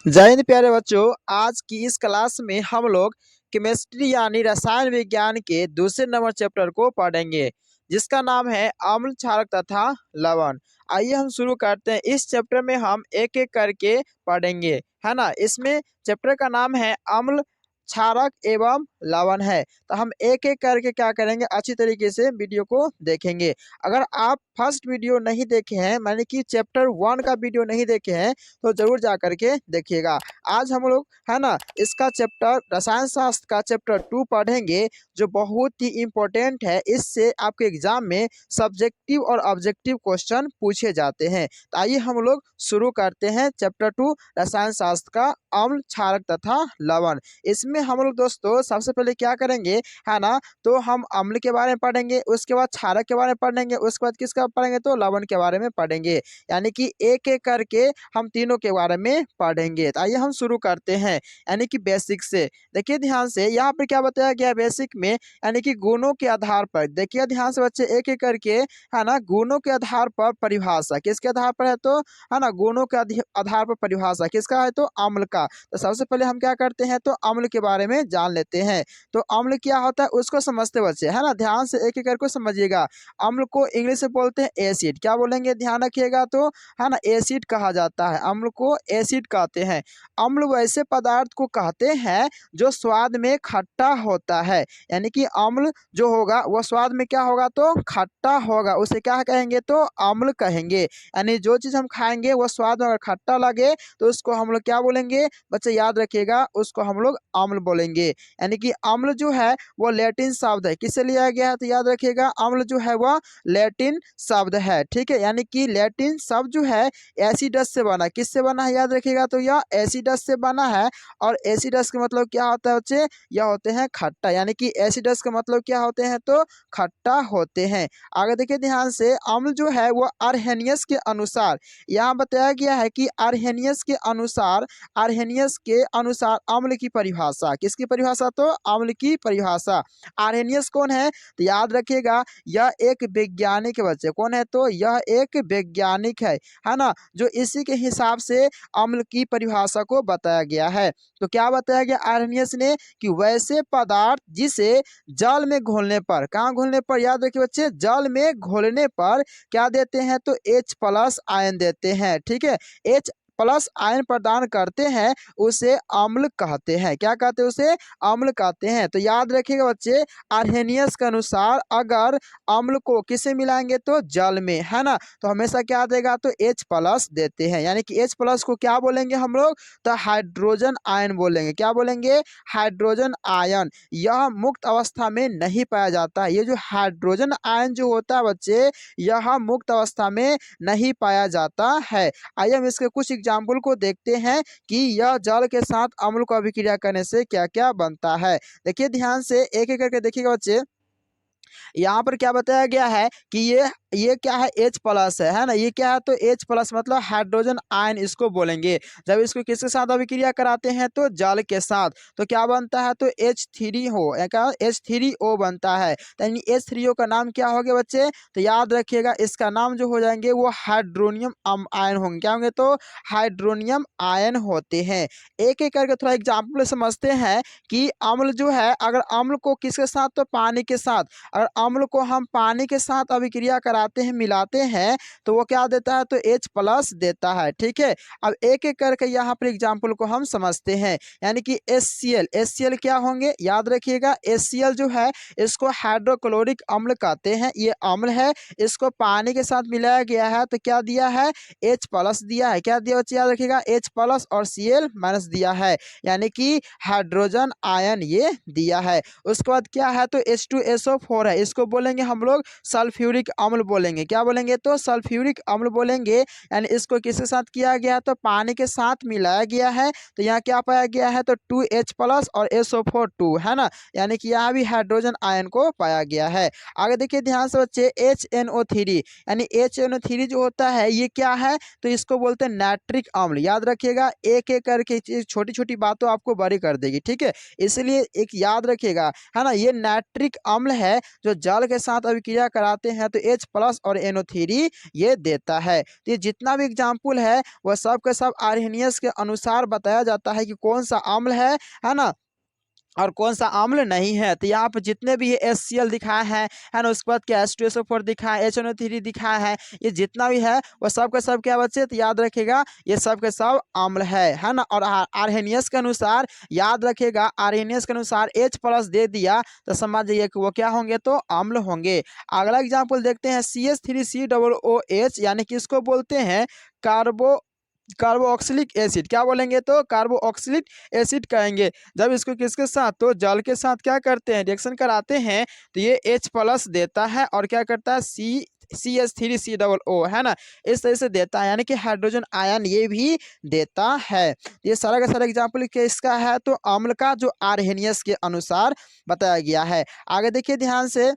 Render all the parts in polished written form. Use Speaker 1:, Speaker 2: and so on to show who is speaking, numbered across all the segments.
Speaker 1: जय हिंद प्यारे बच्चों। आज की इस क्लास में हम लोग केमिस्ट्री यानी रसायन विज्ञान के दूसरे नंबर चैप्टर को पढ़ेंगे, जिसका नाम है अम्ल क्षारक तथा लवण। आइए हम शुरू करते हैं। इस चैप्टर में हम एक एक करके पढ़ेंगे, है ना। इसमें चैप्टर का नाम है अम्ल क्षारक एवं लवण है। तो हम एक एक करके क्या करेंगे, अच्छी तरीके से वीडियो को देखेंगे। अगर आप फर्स्ट वीडियो नहीं देखे हैं, माने कि चैप्टर 1 का वीडियो नहीं देखे हैं, तो जरूर जा करके देखिएगा। आज हम लोग, है ना, इसका चैप्टर रसायन शास्त्र का चैप्टर 2 पढ़ेंगे, जो बहुत ही इम्पोर्टेंट है। इससे आपके एग्जाम में सब्जेक्टिव और ऑब्जेक्टिव क्वेश्चन पूछे जाते हैं। तो आइए हम लोग शुरू करते हैं चैप्टर 2 रसायन शास्त्र का अम्ल क्षारक तथा लवण। इसमें हम लोग दोस्तों सबसे पहले क्या करेंगे, है ना, तो हम अम्ल के बारे में पढ़ेंगे, उसके बाद क्षारक के बारे में पढ़ेंगे, उसके बाद किसका पढ़ेंगे, तो लवण के बारे में पढ़ेंगे। यानी कि एक एक करके हम तीनों के बारे में पढ़ेंगे। तो आइए हम शुरू करते हैं, यानी कि बेसिक से। देखिए ध्यान से, यहाँ पर क्या बताया गया है बेसिक में, यानी कि गुणों के आधार पर। देखिए ध्यान से बच्चे, एक एक करके, है ना, गुणों के आधार पर परिभाषा किसके आधार पर है, तो है ना, गुणों के आधार पर परिभाषा किसका है, तो अम्ल का। तो सबसे पहले हम क्या करते हैं, तो अम्ल के बारे में जान लेते हैं। तो अम्ल क्या होता है उसको समझते बच्चे, है ना। ध्यान से एक एक करके समझिएगा। अम्ल को इंग्लिश में बोलते हैं एसिड। क्या बोलेंगे, ध्यान रखिएगा, तो है ना, एसिड कहा जाता है। अम्ल को एसिड कहते हैं। अम्ल वैसे पदार्थ को कहते हैं जो स्वाद में खट्टा होता है। यानी कि अम्ल जो होगा वह स्वाद में क्या होगा, तो खट्टा होगा, उसे क्या कहेंगे, तो अम्ल कहेंगे। यानी जो चीज़ हम खाएंगे वह स्वाद में अगर खट्टा लगे तो उसको हम लोग क्या बोलेंगे, बच्चे याद रखिएगा, उसको हम लोग अम्ल बोलेंगे। यानी कि अम्ल जो है वो लैटिन शब्द है। किससे लिया गया है, तो याद रखिएगा, अम्ल जो है वह लैटिन शब्द है। ठीक है, यानी कि लैटिन शब्द जो है एसिडस से बना। किससे बना है, याद रखिएगा, तो यह एसिडस से बना है। और एसिडस का मतलब क्या होता है बच्चे, यह होते हैं खट्टा। यानी कि एसिडस का मतलब क्या होते हैं, तो खट्टा होते हैं। आगे देखिए ध्यान से, अम्ल जो है वो अर्हेनियस के अनुसार, यहाँ बताया गया है कि अर्हेनियस के अनुसार, अर्हेनियस के अनुसार अम्ल की परिभाषा, किसकी परिभाषा, तो अम्ल की परिभाषा। अर्हेनियस कौन है, तो याद रखिएगा, यह एक वैज्ञानिक है बच्चे। कौन है, तो यह एक वैज्ञानिक है ना, जो इसी के हिसाब से अम्ल की परिभाषा को बताया गया है। तो क्या बताया गया अर्हेनियस ने, कि वैसे पदार्थ जिसे जल में घोलने पर, कहाँ घोलने पर, याद रखिए बच्चे, जल में घोलने पर क्या देते हैं, तो H+ आयन देते हैं। ठीक है, H+ आयन प्रदान करते हैं, उसे अम्ल कहते हैं। क्या कहते हैं, उसे अम्ल कहते हैं। तो याद रखिएगा बच्चे, अर्हेनियस के अनुसार अगर अम्ल को किसे मिलाएंगे, तो जल में, है ना, तो हमेशा क्या देगा, तो H+ देते हैं। यानी कि H+ को क्या बोलेंगे हम लोग, तो हाइड्रोजन आयन बोलेंगे। क्या बोलेंगे, हाइड्रोजन आयन। यह मुक्त अवस्था में नहीं पाया जाता है। ये जो हाइड्रोजन आयन जो होता है बच्चे, यह मुक्त अवस्था में नहीं पाया जाता है। आइए हम इसके कुछ एग्जाम्पल को देखते हैं कि यह जल के साथ अम्ल को अभिक्रिया करने से क्या क्या बनता है। देखिए ध्यान से, एक एक करके देखिएगा बच्चे। यहाँ पर क्या बताया गया है कि ये क्या है, H+ है ना, ये क्या है, तो H+ मतलब हाइड्रोजन आयन इसको बोलेंगे। जब इसको किसके साथ अभिक्रिया कराते हैं, तो जल के साथ, तो क्या बनता है, तो H3O, क्या H3O बनता है। यानी H3O का नाम क्या हो गया बच्चे, तो याद रखिएगा, इसका नाम जो हो जाएंगे वो हाइड्रोनियम आयन होंगे। क्या होंगे, तो हाइड्रोनियम आयन होते हैं। एक एक करके थोड़ा एग्जाम्पल समझते हैं कि अम्ल जो है, अगर अम्ल को किसके साथ, तो पानी के साथ, अगर अम्ल को हम पानी के साथ अभिक्रिया कराते हैं, मिलाते हैं, तो वो क्या देता है, तो H+ देता है। ठीक है, अब एक एक करके यहाँ पर एग्जाम्पल को हम समझते हैं। यानी कि HCl क्या होंगे, याद रखिएगा, HCl जो है इसको हाइड्रोक्लोरिक अम्ल कहते हैं। ये अम्ल है, इसको पानी के साथ मिलाया गया है, तो क्या दिया है, H+ दिया है। क्या दिया बच्चे, याद रखिएगा, H+ और Cl- दिया है। यानी कि हाइड्रोजन आयन ये दिया है। उसके बाद क्या है, तो H2SO4 है, इसको बोलेंगे हम लोग सल्फ्यूरिक अम्ल बोलेंगे। क्या बोलेंगे, तो सल्फ्यूरिक अम्ल बोलेंगे। यानी इसको किसके साथ किया गया, तो पानी के साथ मिलाया गया है, तो यहाँ क्या पाया गया है, तो 2H+ और SO4 2, है ना। यानी कि यहाँ भी हाइड्रोजन आयन को पाया गया है। आगे देखिए ध्यान से बच्चे, HNO3, यानी HNO3 जो होता है ये क्या है, तो इसको बोलते हैं नाइट्रिक अम्ल। याद रखिएगा, एक एक करके छोटी छोटी बातों आपको बड़ी कर देगी। ठीक है, इसलिए एक याद रखिएगा, है ना, ये नाइट्रिक अम्ल है। जो जल के साथ अभिक्रिया कराते हैं तो H+ और NO3 ये देता है। तो ये जितना भी एग्जाम्पल है वह सब के सब आर्हेनियस के अनुसार बताया जाता है कि कौन सा अम्ल है ना, और कौन सा अम्ल नहीं है। तो यहाँ पर जितने भी ये HCl दिखाए हैं है ना, उसके बाद क्या H2SO4 दिखा है, HNO3 दिखा है, ये जितना भी है वो सब का सब क्या बच्चे, तो याद रखेगा ये सब के सब अम्ल है ना। और आर्हेनियस के अनुसार याद रखेगा, आर्हेनियस के अनुसार H+ दे दिया तो समझ जाइए कि वो क्या होंगे, तो अम्ल होंगे। अगला एग्जाम्पल देखते हैं CH3COOH, यानी कि इसको बोलते हैं कार्बोक्सिलिक एसिड। क्या बोलेंगे, तो कार्बोक्सिलिक एसिड कहेंगे। जब इसको किसके साथ, तो जल के साथ क्या करते हैं, रिएक्शन कराते हैं तो ये H+ देता है और क्या करता है CH3COO है ना, इस तरह से देता है, यानी कि हाइड्रोजन आयन ये भी देता है। ये सारा का सारा एग्जाम्पल किसका है, तो अम्ल का, जो आर्हेनियस के अनुसार बताया गया है। आगे देखिए ध्यान से,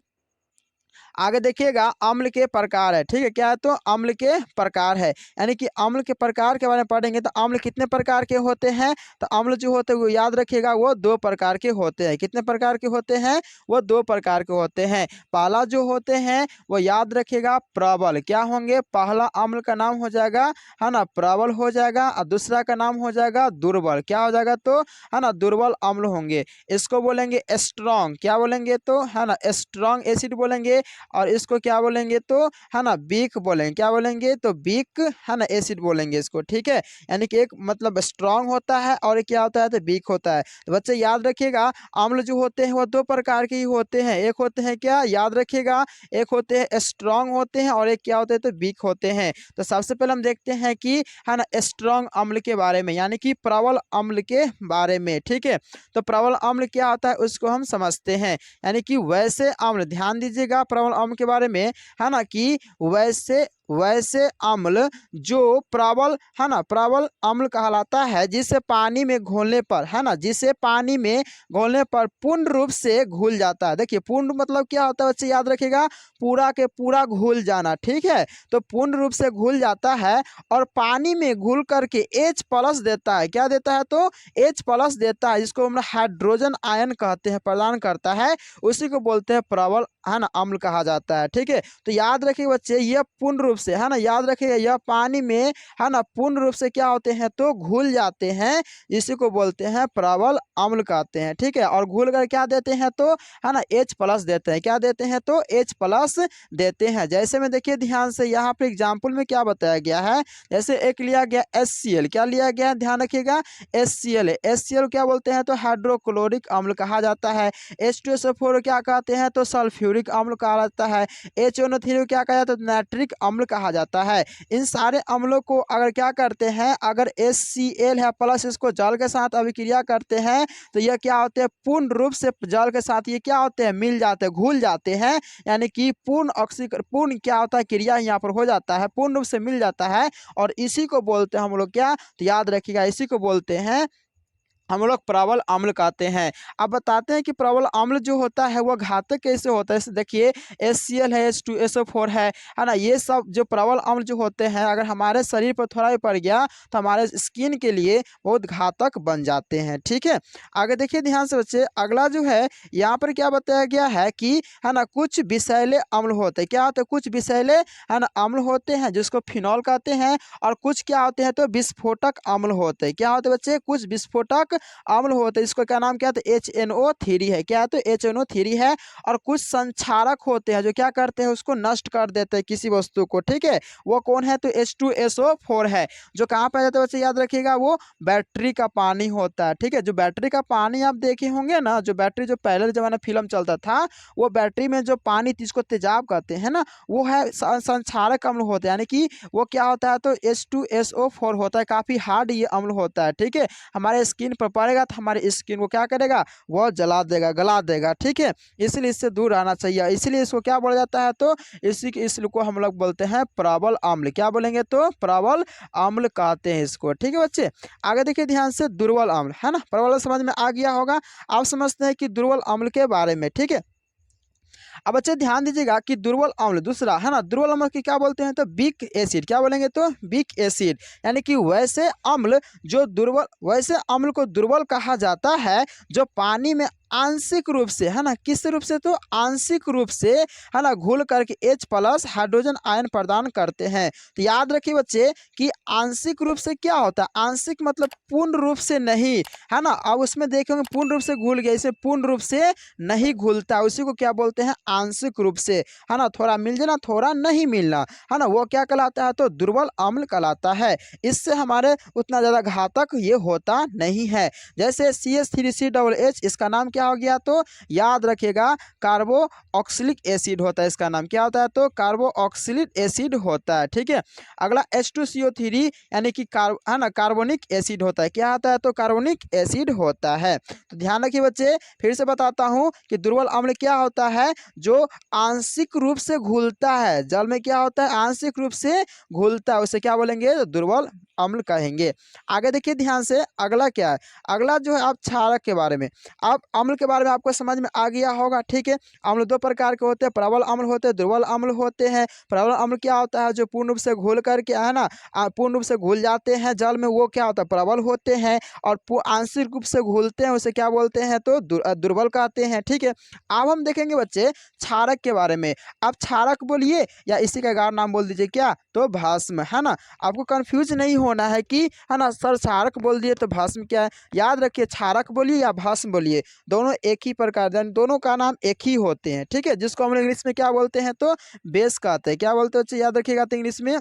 Speaker 1: आगे देखिएगा अम्ल के प्रकार है, ठीक है, क्या है, तो अम्ल के प्रकार है, यानी कि अम्ल के प्रकार के बारे में पढ़ेंगे। तो अम्ल कितने प्रकार के होते हैं, तो अम्ल जो होते हैं वो याद रखिएगा वो 2 प्रकार के होते हैं। कितने प्रकार के होते हैं, वो 2 प्रकार के होते हैं। पहला जो होते हैं वो याद रखिएगा प्रबल, क्या होंगे, पहला अम्ल का नाम हो जाएगा है ना प्रबल हो जाएगा, और दूसरा का नाम हो जाएगा दुर्बल, क्या हो जाएगा, तो है ना दुर्बल अम्ल होंगे। इसको बोलेंगे स्ट्रॉन्ग, क्या बोलेंगे, तो है ना स्ट्रॉन्ग एसिड बोलेंगे। और इसको क्या बोलेंगे, तो है ना वीक बोलेंगे, क्या बोलेंगे, तो वीक है ना एसिड बोलेंगे इसको, ठीक है। यानी कि एक मतलब स्ट्रांग होता है और एक क्या होता है, तो वीक होता है। तो बच्चे याद रखिएगा अम्ल जो होते हैं वो 2 प्रकार के ही होते हैं। एक होते हैं क्या, याद रखिएगा, एक होते हैं स्ट्रांग होते हैं और एक क्या होते हैं, तो वीक होते हैं। तो सबसे पहले हम देखते हैं कि है ना स्ट्रांग अम्ल के बारे में, यानी कि प्रबल अम्ल के बारे में, ठीक है। तो प्रबल अम्ल क्या होता है उसको हम समझते हैं, यानी कि वैसे अम्ल, ध्यान दीजिएगा प्रबल अम्ल के बारे में, है ना, कि वैसे वैसे अम्ल जो प्रबल है ना प्रबल अम्ल कहलाता है, जिसे पानी में घोलने पर, है ना, जिसे पानी में घोलने पर पूर्ण रूप से घुल जाता है। देखिए पूर्ण मतलब क्या होता है बच्चे, याद रखिएगा पूरा के पूरा घुल जाना, ठीक है। तो पूर्ण रूप से घुल जाता है और पानी में घुल करके H+ देता है, क्या देता है, तो H+ देता है, जिसको हम हाइड्रोजन आयन कहते हैं, प्रदान करता है, उसी को बोलते हैं प्रबल है ना अम्ल कहा जाता है, ठीक है। तो याद रखिए बच्चे यह पूर्ण रूप से, है ना, याद रखिएगा यह पानी में है ना पूर्ण रूप से क्या होते हैं, तो घुल जाते हैं, इसी को बोलते हैं प्रबल अम्ल कहते हैं, ठीक है। और घुल कर क्या देते हैं, तो है ना H+ देते हैं, क्या देते हैं, तो H+ देते हैं। जैसे में देखिए ध्यान से यहाँ पर एग्जाम्पल में क्या बताया गया है, जैसे एक लिया गया HCl, क्या लिया गया, ध्यान रखिएगा HCl है। HCl क्या बोलते हैं, तो हाइड्रोक्लोरिक अम्ल कहा जाता है। H2SO4 क्या कहते हैं, तो सल्फ्यूरिक अम्ल कहा जाता है। HNO3 क्या कहा जाता है, तो नाइट्रिक अम्ल कहा जाता है। इन सारे अम्लों को अगर क्या करते हैं, अगर HCl है प्लस इसको जल के साथ अभिक्रिया करते हैं तो यह क्या होते हैं, पूर्ण रूप से जल के साथ ये क्या होते हैं, मिल जाते हैं, घुल जाते हैं, यानी कि पूर्ण क्या होता है, क्रिया यहाँ पर हो जाता है, पूर्ण रूप से मिल जाता है। और इसी को बोलते हैं हम लोग क्या, तो याद रखिएगा इसी को बोलते हैं हम लोग प्रबल अम्ल कहते हैं। अब बताते हैं कि प्रबल अम्ल जो होता है वह घातक कैसे होता है। देखिए HCl है, H2SO4 है ना, ये सब जो प्रबल अम्ल जो होते हैं अगर हमारे शरीर पर थोड़ा भी पड़ गया तो हमारे स्किन के लिए बहुत घातक बन जाते हैं, ठीक है। आगे देखिए ध्यान से बच्चे, अगला जो है यहाँ पर क्या बताया गया है कि है ना कुछ विषैले अम्ल होते हैं, क्या होते हैं, कुछ विषैले है ना अम्ल होते हैं जिसको फिनॉल कहते हैं। और कुछ क्या होते हैं, तो विस्फोटक अम्ल होते हैं, क्या होते हैं बच्चे, कुछ विस्फोटक अम्ल होते हैं, इसको क्या नाम क्या है, तो HNO3 है, क्या है, तो HNO3 है। और कुछ संक्षारक होते हैं जो क्या करते हैं, उसको नष्ट कर देते हैं किसी वस्तु को, ठीक है, वो कौन है, तो H2SO4 है। जो कहाँ पे आ जाता है बच्चे, याद रखिएगा वो बैटरी का पानी होता है, ठीक है। जो बैटरी का पानी आप देखे होंगे ना, जो बैटरी जो पहले जमाने फिल्म चलता था, वो बैटरी में जो पानी जिसको तेजाब कहते हैं ना, वो है संक्षारक अम्ल होता है, यानी कि वो क्या होता है, तो H2SO4 होता है, काफी हार्ड ये अम्ल होता है, ठीक है। हमारे स्किन पर पड़ेगा तो हमारी स्किन को क्या करेगा, वो जला देगा, गला देगा, ठीक है। इसलिए इससे दूर रहना चाहिए, इसलिए इसको क्या बोला जाता है, तो इसलिए को हम लोग बोलते हैं प्रबल अम्ल, क्या बोलेंगे, तो प्रबल अम्ल कहते हैं इसको, ठीक है बच्चे। आगे देखिए ध्यान से, दुर्बल अम्ल, है ना, प्रबल समझ में आ गया होगा। आप समझते हैं कि दुर्बल अम्ल के बारे में, ठीक है। अब बच्चे ध्यान दीजिएगा कि दुर्बल अम्ल दूसरा है ना, दुर्बल अम्ल की क्या बोलते हैं, तो वीक एसिड, क्या बोलेंगे, तो वीक एसिड, यानी कि वैसे अम्ल को दुर्बल कहा जाता है जो पानी में आंशिक रूप से, है ना, किस रूप से, तो आंशिक रूप से, है ना, घुल करके H+ हाइड्रोजन आयन प्रदान करते हैं। तो याद रखिए बच्चे कि आंशिक रूप से क्या होता है, आंशिक मतलब पूर्ण रूप से नहीं, है ना। अब उसमें देखेंगे पूर्ण रूप से घुल गया, इसे पूर्ण रूप से नहीं घुलता, उसी को क्या बोलते हैं, आंशिक रूप से, है ना। थोड़ा मिल जाना, थोड़ा नहीं मिलना, है ना, वो क्या कहलाता है, तो दुर्बल अम्ल कहलाता है। इससे हमारे उतना ज़्यादा घातक ये होता नहीं है। जैसे CH3COOH, इसका नाम क्या हो गया, तो याद रखिएगा कार्बो ऑक्सिलिक एसिड होता है, इसका नाम क्या होता है, तो कार्बो ऑक्सिलिक एसिड होता है। ठीक है, अगला H2CO3 यानी कि है ना, कार्बोनिक एसिड होता है, क्या होता है, तो कार्बोनिक एसिड होता है। तो ध्यान रखिए बच्चे, फिर से बताता हूँ कि दुर्बल अम्ल क्या होता है, जो आंशिक रूप से घुलता है, जल में क्या होता है, आंशिक रूप से घुलता है, उसे क्या बोलेंगे, तो दुर्बल अम्ल कहेंगे। आगे देखिए ध्यान से, अगला क्या है, अगला जो है आप क्षारक के बारे में, आप अम्ल के बारे में आपको समझ में आ गया होगा। ठीक है, अम्ल दो प्रकार के होते हैं, प्रबल अम्ल होते हैं, दुर्बल अम्ल होते हैं। प्रबल अम्ल क्या होता है, जो पूर्ण रूप से घुल करके, है ना, पूर्ण रूप से घुल जाते हैं जल में, वो क्या होता है, प्रबल होते हैं। और आंशिक रूप से घुलते हैं, उसे क्या बोलते हैं, तो दुर्बल कहते हैं। ठीक है, अब हम देखेंगे बच्चे क्षारक के बारे में। आप क्षारक बोलिए या इसी का गाढ़ नाम बोल दीजिए, क्या, तो भस्म, है ना। आपको कंफ्यूज नहीं होना है कि, है ना, सर क्षारक बोल दिए तो भस्म क्या है। याद रखिए, क्षारक बोलिए या भस्म बोलिए, दोनों एक ही प्रकार, दोनों का नाम एक ही होते हैं। ठीक है, जिसको हम लोग इंग्लिश में क्या बोलते हैं, तो बेस कहते हैं। क्या बोलते हैं बच्चे, याद रखिएगा, तो इंग्लिश में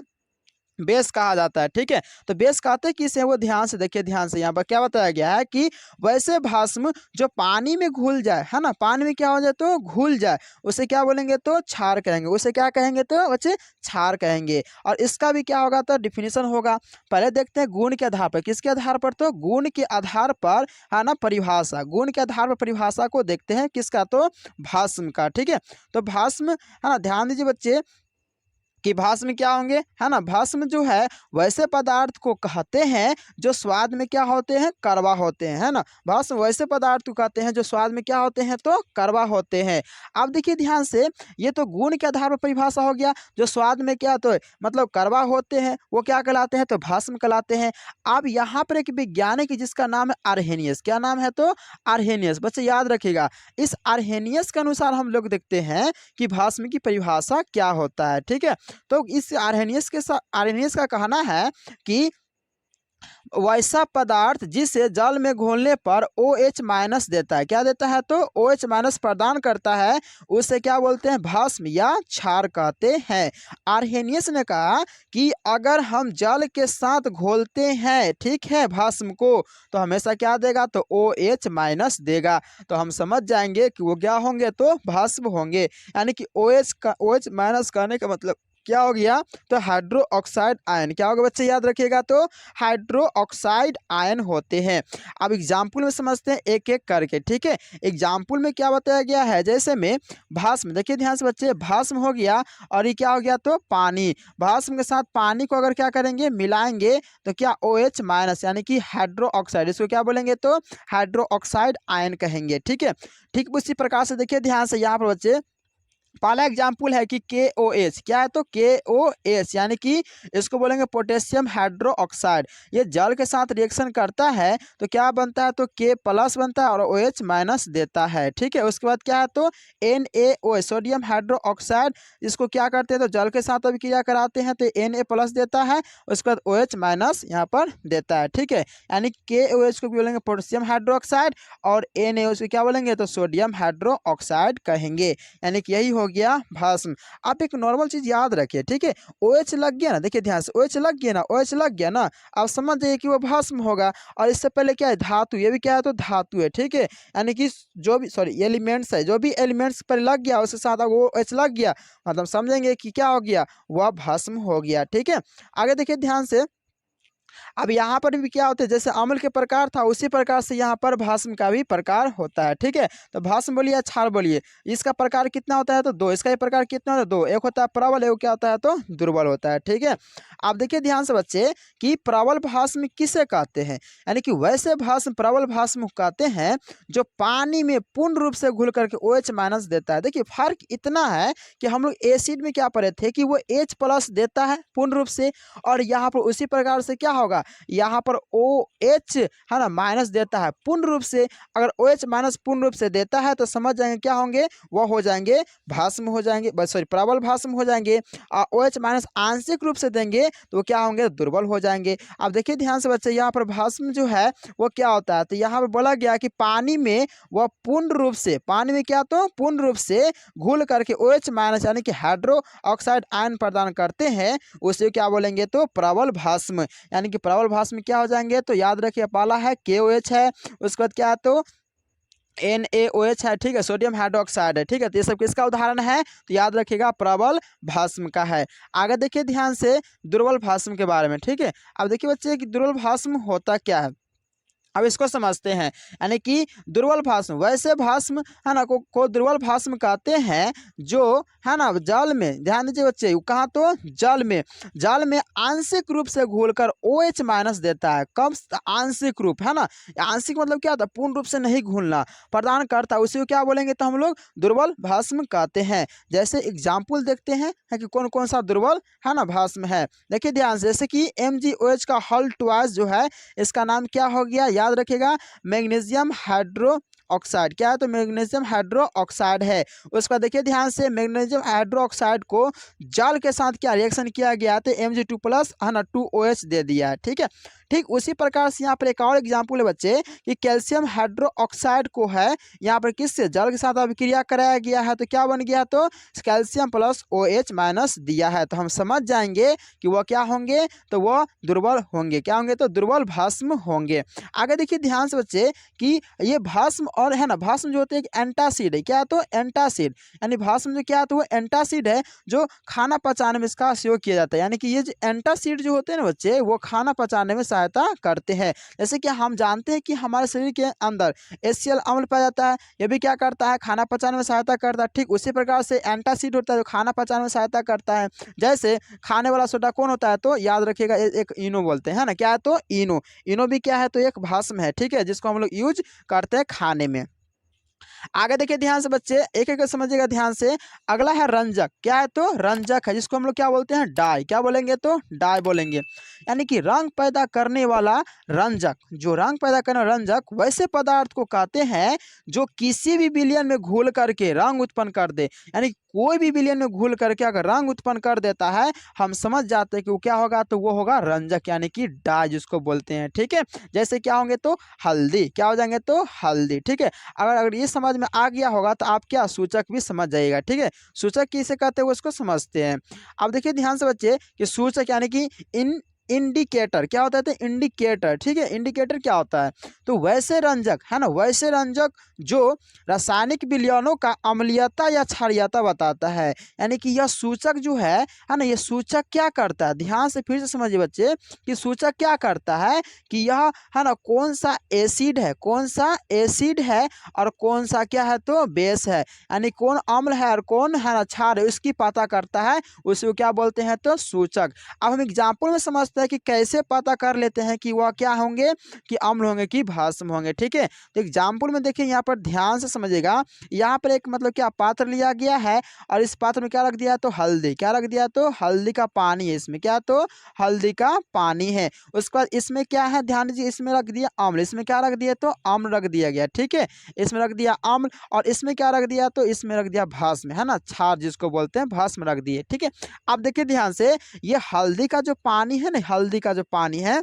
Speaker 1: बेस कहा जाता है। ठीक है, तो बेस कहते हैं किसे, वो ध्यान से देखिए, ध्यान से यहाँ पर क्या बताया गया है कि वैसे भस्म जो पानी में घुल जाए, है ना, पानी में क्या हो जाए, तो घुल जाए, उसे क्या बोलेंगे, तो क्षार कहेंगे। उसे क्या कहेंगे, तो बच्चे क्षार कहेंगे। और इसका भी क्या होगा, तो डिफिनीशन होगा। पहले देखते हैं गुण के आधार पर, किसके आधार पर, तो गुण के आधार पर, है ना, परिभाषा, गुण के आधार पर परिभाषा को देखते हैं, किसका, तो भस्म का। ठीक है, तो भस्म, है ना, ध्यान दीजिए बच्चे कि भस्म क्या होंगे, है ना, भस्म जो है वैसे पदार्थ को कहते हैं जो स्वाद में क्या होते हैं, कड़वा होते हैं, है ना। भस्म वैसे पदार्थ को कहते हैं जो स्वाद में क्या होते हैं, तो कड़वा होते हैं। अब देखिए ध्यान से, ये तो गुण के आधार पर परिभाषा हो गया, जो स्वाद में क्या, तो मतलब कड़वा होते हैं, वो क्या कहलाते हैं, तो भस्म कहलाते हैं। अब यहाँ पर एक वैज्ञानिक जिसका नाम है आर्हेनियस, क्या नाम है, तो आर्हेनियस। बच्चे याद रखिएगा, इस आर्हेनियस के अनुसार हम लोग देखते हैं कि भस्म की परिभाषा क्या होता है। ठीक है, तो इस आर्हेनियस का कहना है कि वैसा पदार्थ जिसे जल में घोलने पर OH- देता है, क्या देता है, तो OH- प्रदान करता है, उसे क्या बोलते हैं, भस्म या क्षार कहते हैं। आर्हेनियस ने कहा कि अगर हम जल के साथ घोलते हैं, ठीक है, भस्म को, तो हमेशा क्या देगा, तो OH- देगा। तो हम समझ जाएंगे कि वो क्या होंगे, तो भस्म होंगे। यानी कि OH- कहने का मतलब क्या हो गया, तो हाइड्रो ऑक्साइड आयन, क्या होगा बच्चे, याद रखिएगा, तो हाइड्रो ऑक्साइड आयन होते हैं। अब एग्जाम्पल में समझते हैं एक एक करके। ठीक है, एग्जाम्पल में क्या बताया गया है, जैसे में भस्म, देखिए ध्यान से बच्चे, भस्म हो गया और ये क्या हो गया, तो पानी। भस्म के साथ पानी को अगर क्या करेंगे, मिलाएंगे, तो क्या OH- यानी कि हाइड्रो ऑक्साइड, इसको क्या बोलेंगे, तो हाइड्रो ऑक्साइड आयन कहेंगे। ठीक है, ठीक उसी प्रकार से देखिए ध्यान से, यहाँ पर बच्चे पहला एग्जाम्पल है कि KOH, क्या है, तो KOH यानी कि इसको बोलेंगे पोटेशियम हाइड्रो ऑक्साइड। ये जल के साथ रिएक्शन करता है तो क्या बनता है, तो K+ बनता है और OH- देता है। ठीक है, उसके बाद क्या है, तो NaOH सोडियम हाइड्रो ऑक्साइड, इसको क्या करते हैं, तो जल के साथ अभी क्रिया कराते हैं तो Na+ देता है, उसके बाद OH- यहाँ पर देता है। ठीक है, यानी KOH को बोलेंगे पोटेशियम हाइड्रो ऑक्साइड और NaOH को क्या बोलेंगे, तो सोडियम हाइड्रो ऑक्साइड कहेंगे। यानी कि यही हो गया भस्म। आप एक नॉर्मल चीज याद रखिए, ठीक है, OH लग गया ना, देखिए ध्यान से, OH लग गया ना, OH लग गया ना, आप समझ जाइए कि वो भस्म होगा। और इससे पहले क्या है, धातु, ये भी क्या है, तो धातु है। ठीक है, यानी कि जो भी एलिमेंट्स है, जो भी एलिमेंट्स पर लग गया उसके साथ वो OH लग गया, मतलब समझेंगे कि क्या हो गया, वह भस्म हो गया। ठीक है, आगे देखिए ध्यान से, अब यहाँ पर भी क्या होता है, जैसे अम्ल के प्रकार था उसी प्रकार से यहाँ पर भस्म का भी प्रकार होता है। ठीक है, तो भस्म बोलिए या क्षार बोलिए, इसका प्रकार कितना होता है, तो दो। इसका ही प्रकार कितना होता है, दो। एक होता है प्रबल, एक क्या होता है, तो दुर्बल होता है। ठीक है, आप देखिए ध्यान से बच्चे कि प्रबल भस्म किसे कहते हैं, यानी कि वैसे भस्म प्रबल भस्म कहते हैं जो पानी में पूर्ण रूप से घुल करके OH माइनस देता है। देखिए फर्क इतना है कि हम लोग एसिड में क्या पढ़े थे कि वो H प्लस देता है पूर्ण रूप से, और यहाँ पर उसी प्रकार से क्या होगा, यहाँ पर OH है ना माइनस देता है पूर्ण रूप से। अगर OH माइनस पूर्ण रूप से देता है तो समझ जाएंगे क्या होंगे, वह हो जाएंगे भस्म हो जाएंगे, सॉरी प्रबल भस्म हो जाएंगे। OH माइनस आंशिक रूप से देंगे तो वो क्या होंगे, दुर्बल हो जाएंगे। अब देखिए ध्यान से बच्चे यहाँ पर भस्म जो है वो क्या होता है, तो यहाँ पर बोला गया कि पानी में वह पूर्ण रूप से, पानी में क्या तो पूर्ण रूप से घुल करके OH माइनस यानी कि हाइड्रो ऑक्साइड आयन प्रदान करते हैं, उसे क्या बोलेंगे तो प्रबल भस्म। यानी कि प्रबल भस्म क्या हो जाएंगे, तो याद रखिए पहला है KOH है, उसके बाद क्या है तो NaOH है, ठीक है, सोडियम हाइड्रोक्साइड है, ठीक है। तो ये सब किसका उदाहरण है, तो याद रखिएगा प्रबल भस्म का है। आगे देखिए ध्यान से दुर्बल भस्म के बारे में, ठीक है। अब देखिए बच्चे कि दुर्बल भस्म होता क्या है, अब इसको समझते हैं। यानी कि दुर्बल भस्म वैसे भस्म है ना को दुर्बल भस्म कहते हैं जो है ना जल में, ध्यान दीजिए बच्चे कहाँ तो जल में आंशिक रूप से घोलकर OH माइनस देता है। कम आंशिक रूप है ना, आंशिक मतलब क्या होता है, पूर्ण रूप से नहीं घुलना, प्रदान करता है, उसी को क्या बोलेंगे तो हम लोग दुर्बल भस्म कहते हैं। जैसे एग्जाम्पल देखते हैं है कि कौन कौन सा दुर्बल है ना भस्म है। देखिए ध्यान से, जैसे कि MgOH का हल ट्वाइस जो है इसका नाम क्या हो गया, याद रखिएगा मैग्नीशियम हाइड्रो ऑक्साइड। क्या है तो मैग्नीशियम हाइड्रो ऑक्साइड है। उसके बाद देखिए ध्यान से मैग्नीशियम हाइड्रो ऑक्साइड को जल के साथ क्या रिएक्शन किया गया तो Mg2 प्लस है ना 2OH दे दिया है, ठीक है। ठीक उसी प्रकार से यहाँ पर एक और एग्जाम्पल है बच्चे कि कैल्शियम हाइड्रो ऑक्साइड को है यहाँ पर किससे जल के साथ अभिक्रिया कराया गया है, तो क्या बन गया तो कैल्शियम प्लस OH माइनस दिया है। तो हम समझ जाएंगे कि वह क्या होंगे, तो वह दुर्बल होंगे, क्या होंगे तो दुर्बल भस्म होंगे। आगे देखिए ध्यान से बच्चे कि ये भस्म और है ना भस्म जो होते हैं एक एंटासिड है, क्या तो एंटासिड, यानी भस्म जो क्या है तो वो एंटासिड है जो खाना पचाने में इसका उपयोग किया जाता है। यानी कि ये जो एंटासिड जो होते हैं ना बच्चे वो खाना पचाने में सहायता करते हैं। जैसे कि हम जानते हैं कि हमारे शरीर के अंदर HCl अम्ल पाया जाता है, ये भी क्या करता है खाना पचाने में सहायता करता है। ठीक उसी प्रकार से एंटासिड होता है जो खाना पचाने में सहायता करता है। जैसे खाने वाला सोडा कौन होता है तो याद रखिएगा एक इनो बोलते हैं ना, क्या है तो इनो भी क्या है तो एक भस्म है, ठीक है, जिसको हम लोग यूज करते हैं खाने में। आगे देखिए ध्यान से बच्चे एक एक समझिएगा ध्यान से। अगला है रंजक, क्या है तो रंजक है, जिसको हम लोग क्या बोलते हैं डाई, क्या बोलेंगे तो डाई बोलेंगे। यानी कि रंग पैदा करने वाला रंजक, जो रंग पैदा करने वाला रंजक वैसे पदार्थ को कहते हैं जो किसी भी विलयन में घुल करके रंग उत्पन्न कर दे। यानी कोई भी विलयन में घुल करके अगर रंग उत्पन्न कर देता है हम समझ जाते हैं कि वो क्या होगा तो वो होगा रंजक, यानी कि डाई जिसको बोलते हैं, ठीक है। जैसे क्या होंगे तो हल्दी, क्या हो जाएंगे तो हल्दी, ठीक है। अगर ये समझ में आ गया होगा तो आप क्या सूचक भी समझ जाइएगा, ठीक है। सूचक किसे कहते हैं उसको समझते हैं। अब देखिए ध्यान से बच्चे कि सूचक यानी कि इंडिकेटर क्या होता है तो इंडिकेटर, ठीक है। इंडिकेटर क्या होता है तो वैसे रंजक है ना, वैसे रंजक जो रासायनिक विलयनों का अम्लीयता या क्षारीयता बताता है। यानी कि यह सूचक जो है ना, ये सूचक क्या करता है, ध्यान से फिर से समझिए बच्चे कि सूचक क्या करता है कि यह है ना कौन सा एसिड है, कौन सा एसिड है और कौन सा क्या है तो बेस है, यानी कौन अम्ल है और कौन है ना क्षार है उसकी पता करता है, उसको क्या बोलते हैं तो सूचक। अब हम एग्जाम्पल में समझते हैं कि कैसे पता कर लेते हैं कि वह क्या होंगे कि अम्ल होंगे कि भस्म होंगे, ठीक है। तो एग्जाम्पल में देखिए यहाँ पर ध्यान से समझिएगा, यहाँ पर एक मतलब क्या पात्र लिया गया है और इस पात्र में क्या रख दिया तो हल्दी, क्या रख दिया तो हल्दी का पानी है, इसमें क्या तो हल्दी का पानी है। उसके बाद इसमें क्या है ध्यान दीजिए, इसमें रख दिया अम्ल, इसमें क्या रख दिया तो अम्ल रख दिया गया, ठीक है। इसमें रख दिया अम्ल और इसमें क्या रख दिया तो इसमें रख दिया भस्म, है ना, क्षार जिसको बोलते हैं भस्म रख दिए, ठीक है। अब देखिए ध्यान से ये हल्दी का जो पानी है ना, हल्दी का जो पानी है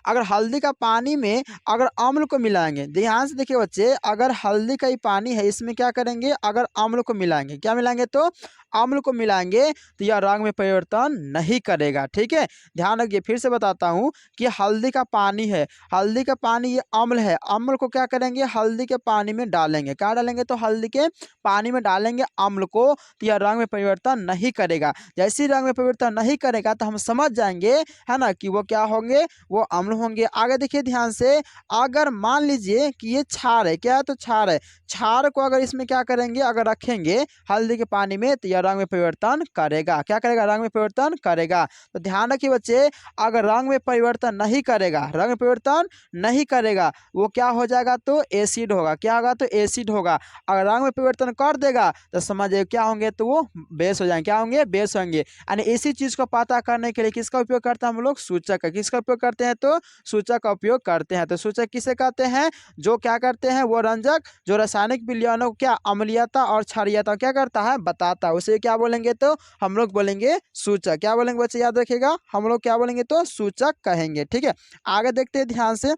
Speaker 1: अगर हल्दी का पानी में अगर अम्ल को मिलाएंगे, ध्यान से देखिए बच्चे, अगर हल्दी का ही पानी है इसमें क्या करेंगे अगर अम्ल को मिलाएंगे, क्या मिलाएंगे तो अम्ल को मिलाएंगे तो यह रंग में परिवर्तन नहीं करेगा, ठीक है। ध्यान रखिए फिर से बताता हूँ कि हल्दी का पानी है, हल्दी का पानी ये अम्ल है, अम्ल को क्या करेंगे हल्दी के पानी में डालेंगे, क्या डालेंगे तो हल्दी के पानी में डालेंगे अम्ल को, तो यह रंग में परिवर्तन नहीं करेगा। जैसे ही रंग में परिवर्तन नहीं करेगा तो हम समझ जाएंगे है ना कि वो क्या होंगे, वो अम्ल अम्ल होंगे। आगे देखिए ध्यान से, अगर मान लीजिए कि ये क्षार है, क्या है तो क्षार है, क्षार को अगर इसमें क्या करेंगे, अगर रखेंगे हल्दी के पानी में तो यह रंग में परिवर्तन करेगा। क्या करेगा, रंग में परिवर्तन करेगा। तो ध्यान रखिए बच्चे, अगर रंग में परिवर्तन नहीं करेगा, रंग में परिवर्तन नहीं करेगा, वो क्या हो जाएगा तो एसिड होगा। क्या होगा तो एसिड होगा। अगर रंग में परिवर्तन कर देगा तो समझिए क्या होंगे तो वो बेस हो जाएंगे। क्या होंगे, बेस होंगे। यानी इसी चीज को पता करने के लिए किसका उपयोग करते हैं हम लोग, सूचक का। किसका उपयोग करते हैं तो सूचक का उपयोग करते हैं। तो सूचक किसे कहते हैं, जो क्या करते हैं, वो रंजक जो रासायनिक विलयनों को क्या अम्लीयता और क्षारीयता क्या करता है, बताता है, उसे क्या बोलेंगे तो हम लोग बोलेंगे सूचक। क्या बोलेंगे बच्चे, याद रखिएगा, हम लोग क्या बोलेंगे तो सूचक कहेंगे। ठीक है, आगे देखते हैं, ध्यान से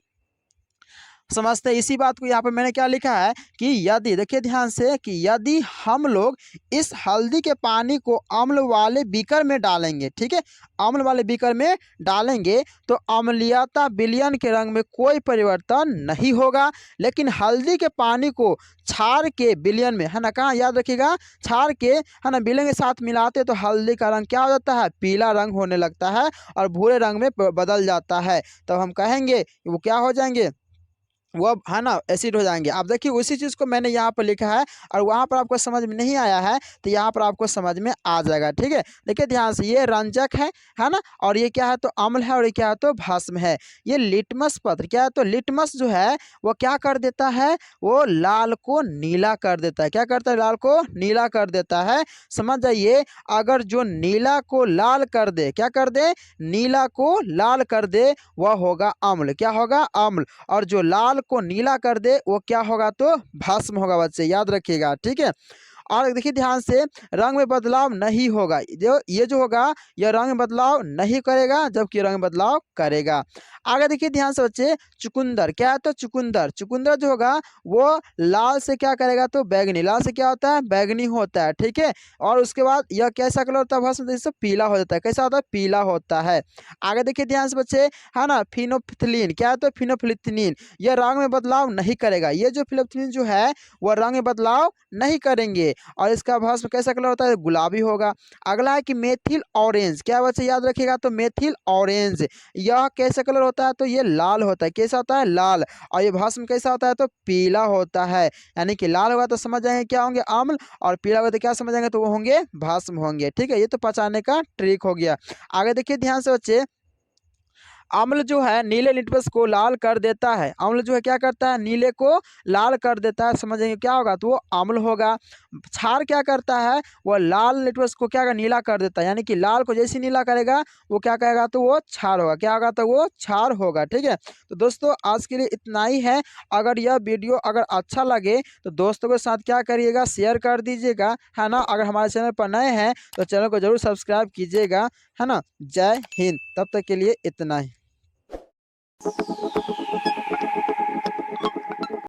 Speaker 1: समझते हैं इसी बात को। यहाँ पर मैंने क्या लिखा है कि यदि, देखिए ध्यान से, कि यदि हम लोग इस हल्दी के पानी को अम्ल वाले बीकर में डालेंगे, ठीक है, अम्ल वाले बीकर में डालेंगे तो अम्लीयता विलयन के रंग में कोई परिवर्तन नहीं होगा। लेकिन हल्दी के पानी को क्षार के विलयन में, है ना, कहाँ याद रखिएगा, क्षार के, है ना, विलयन के साथ मिलाते तो हल्दी का रंग क्या हो जाता है, पीला रंग होने लगता है और भूरे रंग में बदल जाता है। तो हम कहेंगे वो क्या हो जाएंगे, वो अब, है ना, एसिड हो जाएंगे। आप देखिए उसी चीज़ को मैंने यहाँ पर लिखा है और वहाँ पर आपको समझ में नहीं आया है तो यहाँ पर आपको समझ में आ जाएगा। ठीक है, देखिए ध्यान से, ये रंजक है ना, और ये क्या है तो अम्ल है और ये क्या है तो भस्म है। ये लिटमस पत्र क्या है तो लिटमस जो है वो क्या कर देता है, वो लाल को नीला कर देता है। क्या करता है, लाल को नीला कर देता है। समझ जाइए, अगर जो नीला को लाल कर दे, क्या कर दे, नीला को लाल कर दे, वह होगा अम्ल। क्या होगा, अम्ल। और जो लाल को नीला कर दे वो क्या होगा तो भस्म होगा बच्चे, याद रखिएगा। ठीक है, और देखिए ध्यान से, रंग में बदलाव नहीं होगा। जो ये जो होगा यह रंग में बदलाव नहीं करेगा, जबकि रंग में बदलाव करेगा। आगे देखिए ध्यान से बच्चे, चुकंदर क्या है तो चुकंदर, चुकंदर जो होगा वो लाल से क्या करेगा तो बैगनी, लाल से क्या होता है, बैगनी होता है। ठीक है, और उसके बाद यह कैसा कलर होता है, भस्म जैसे पीला हो जाता है। कैसा होता है, पीला होता है। आगे देखिए ध्यान से बच्चे, है ना, फिनोल्फ्थीन क्या है तो फिनोल्फ्थीन, यह रंग में बदलाव नहीं करेगा। ये जो फिनोल्फ्थीन जो है वह रंग में बदलाव नहीं करेंगे और इसका भस्म कैसा कलर होता है, गुलाबी होगा। अगला है कि मेथिल ऑरेंज, क्या बच्चे याद रखिएगा तो मेथिल ऑरेंज, यह कैसा कलर होता है तो ये लाल होता है। कैसा होता है, लाल। और ये भस्म कैसा होता है तो पीला होता है। यानी कि लाल होगा तो समझ जाएंगे क्या होंगे, अम्ल, और पीला होगा तो क्या समझ जाएंगे तो वो होंगे भस्म होंगे। ठीक है, ये तो पहचानने का ट्रिक हो गया। आगे देखिए ध्यान से बच्चे, अम्ल जो है नीले लिटमस को लाल कर देता है। अम्ल जो है क्या करता है, नीले को लाल कर देता है। समझेंगे क्या होगा तो वो अम्ल होगा। क्षार क्या करता है, वो लाल लिटमस को क्या नीला कर देता है। यानी कि लाल को जैसे नीला करेगा वो क्या कहेगा तो वो क्षार होगा। क्या होगा तो वो क्षार होगा। ठीक है, तो दोस्तों आज के लिए इतना ही है। अगर यह वीडियो अगर अच्छा लगे तो दोस्तों के साथ क्या करिएगा, शेयर कर दीजिएगा, है ना। अगर हमारे चैनल पर नए हैं तो चैनल को जरूर सब्सक्राइब कीजिएगा, है ना। जय हिंद, तब तक के लिए इतना ही।